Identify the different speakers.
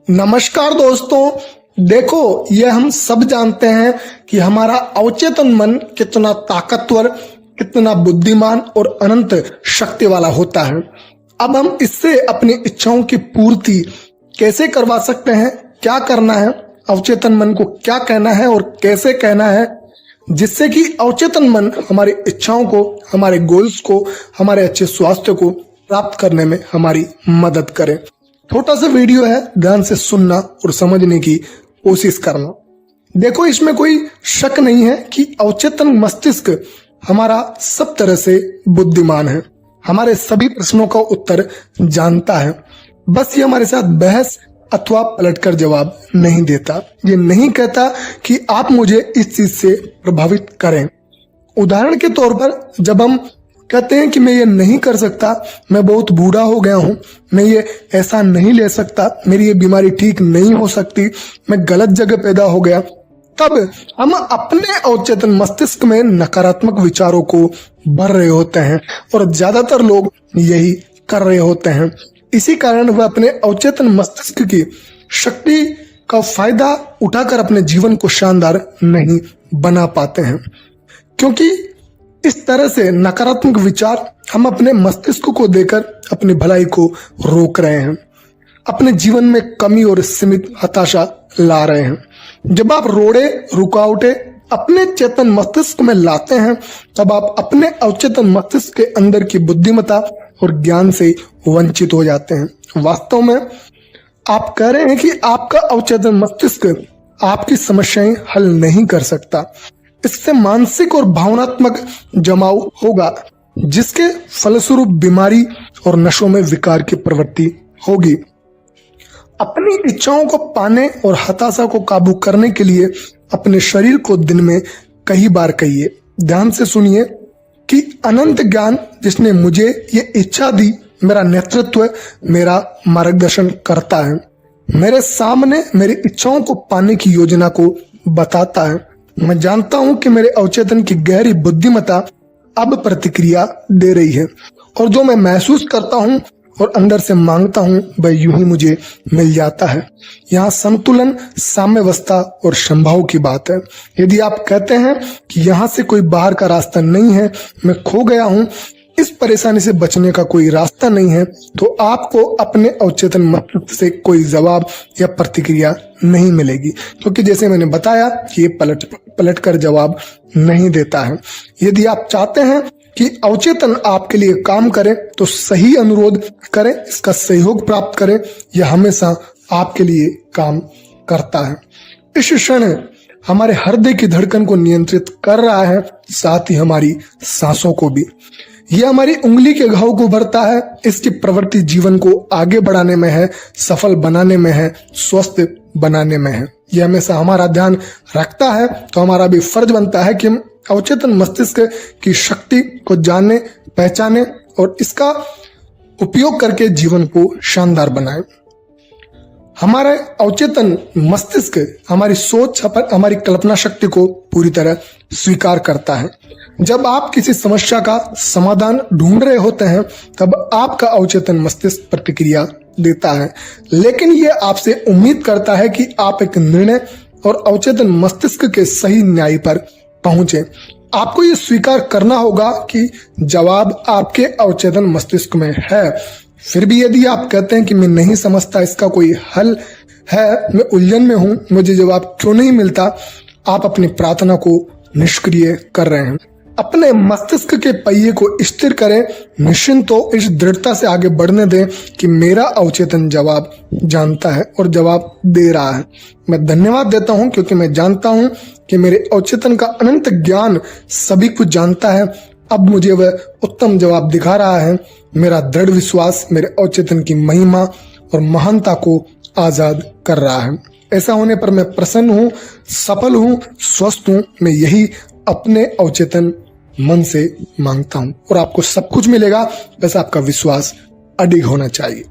Speaker 1: नमस्कार दोस्तों, देखो ये हम सब जानते हैं कि हमारा अवचेतन मन कितना ताकतवर, कितना बुद्धिमान और अनंत शक्ति वाला होता है। अब हम इससे अपनी इच्छाओं की पूर्ति कैसे करवा सकते हैं, क्या करना है, अवचेतन मन को क्या कहना है और कैसे कहना है, जिससे कि अवचेतन मन हमारी इच्छाओं को, हमारे गोल्स को, हमारे अच्छे स्वास्थ्य को प्राप्त करने में हमारी मदद करे। छोटा सा वीडियो है, ध्यान से सुनना और समझने की कोशिश करना। देखो, इसमें कोई शक नहीं है कि अवचेतन मस्तिष्क हमारा सब तरह से बुद्धिमान है, हमारे सभी प्रश्नों का उत्तर जानता है। बस ये हमारे साथ बहस अथवा पलटकर जवाब नहीं देता। ये नहीं कहता कि आप मुझे इस चीज से प्रभावित करें। उदाहरण के तौर पर जब हम कहते हैं कि मैं ये नहीं कर सकता, मैं बहुत बूढ़ा हो गया हूं, मैं ये ऐसा नहीं ले सकता, मेरी ये बीमारी ठीक नहीं हो सकती, मैं गलत जगह पैदा हो गया, तब हम अपने अवचेतन मस्तिष्क में नकारात्मक विचारों को भर रहे होते हैं और ज्यादातर लोग यही कर रहे होते हैं। इसी कारण वह अपने अवचेतन मस्तिष्क की शक्ति का फायदा उठाकर अपने जीवन को शानदार नहीं बना पाते हैं, क्योंकि इस तरह से नकारात्मक विचार हम अपने मस्तिष्क को देकर अपनी भलाई को रोक रहे हैं, अपने जीवन में कमी और सीमित हताशा ला रहे हैं। जब आप रोड़े रुकावटें अपने चेतन मस्तिष्क में लाते हैं, तब आप अपने अवचेतन मस्तिष्क के अंदर की बुद्धिमत्ता और ज्ञान से वंचित हो जाते हैं। वास्तव में आप कह रहे हैं कि आपका अवचेतन मस्तिष्क आपकी समस्याएं हल नहीं कर सकता। इससे मानसिक और भावनात्मक जमाव होगा, जिसके फलस्वरूप बीमारी और नशों में विकार की प्रवृत्ति होगी। अपनी इच्छाओं को पाने और हताशा को काबू करने के लिए अपने शरीर को दिन में कई बार कहिए, ध्यान से सुनिए कि अनंत ज्ञान जिसने मुझे ये इच्छा दी, मेरा नेतृत्व, मेरा मार्गदर्शन करता है, मेरे सामने मेरी इच्छाओं को पाने की योजना को बताता है। मैं जानता हूं कि मेरे अवचेतन की गहरी बुद्धिमत्ता अब प्रतिक्रिया दे रही है, और जो मैं महसूस करता हूं और अंदर से मांगता हूं वह यूं ही मुझे मिल जाता है। यहाँ संतुलन, साम्यावस्था और संभाव की बात है। यदि आप कहते हैं कि यहाँ से कोई बाहर का रास्ता नहीं है, मैं खो गया हूं, इस परेशानी से बचने का कोई रास्ता नहीं है, तो आपको अपने अवचेतन मस्तिष्क से कोई जवाब या प्रतिक्रिया नहीं मिलेगी, क्योंकि जैसे मैंने बताया कि ये पलट कर जवाब नहीं देता है। यदि आप चाहते हैं कि अवचेतन आपके लिए काम करे, तो सही अनुरोध करें, इसका सहयोग प्राप्त करें। यह हमेशा आपके लिए काम करता है। इस क्षण हमारे हृदय की धड़कन को नियंत्रित कर रहा है, साथ ही हमारी सांसों को भी। यह हमारी उंगली के घाव को भरता है। इसकी प्रवृत्ति जीवन को आगे बढ़ाने में है, सफल बनाने में है, स्वस्थ बनाने में है। यह हमेशा हमारा ध्यान रखता है, तो हमारा भी फर्ज बनता है कि हम अवचेतन मस्तिष्क की शक्ति को जाने, पहचाने और इसका उपयोग करके जीवन को शानदार बनाएं। हमारे अवचेतन मस्तिष्क हमारी सोच, हमारी कल्पना शक्ति को पूरी तरह स्वीकार करता है। जब आप किसी समस्या का समाधान ढूंढ रहे होते हैं, तब आपका अवचेतन मस्तिष्क प्रतिक्रिया देता है, लेकिन यह आपसे उम्मीद करता है कि आप एक निर्णय और अवचेतन मस्तिष्क के सही न्याय पर पहुंचे। आपको यह स्वीकार करना होगा कि जवाब आपके अवचेतन मस्तिष्क में है। फिर भी यदि आप कहते हैं कि मैं नहीं समझता, इसका कोई हल है, मैं उलझन में हूं, मुझे जवाब क्यों नहीं मिलता, आप अपनी प्रार्थना को निष्क्रिय कर रहे हैं। अपने मस्तिष्क के पहिए को स्थिर करें, निश्चिंत हो, इस दृढ़ता से आगे बढ़ने दें कि मेरा अवचेतन जवाब जानता है और जवाब दे रहा है। मैं धन्यवाद देता हूं, क्योंकि मैं जानता हूं कि मेरे अवचेतन का अनंत ज्ञान सभी कुछ जानता है। अब मुझे वह उत्तम जवाब दिखा रहा है। मेरा दृढ़ विश्वास मेरे अवचेतन की महिमा और महानता को आजाद कर रहा है। ऐसा होने पर मैं प्रसन्न हूँ, सफल हूँ, स्वस्थ हूँ। मैं यही अपने अवचेतन मन से मांगता हूँ, और आपको सब कुछ मिलेगा, बस आपका विश्वास अडिग होना चाहिए।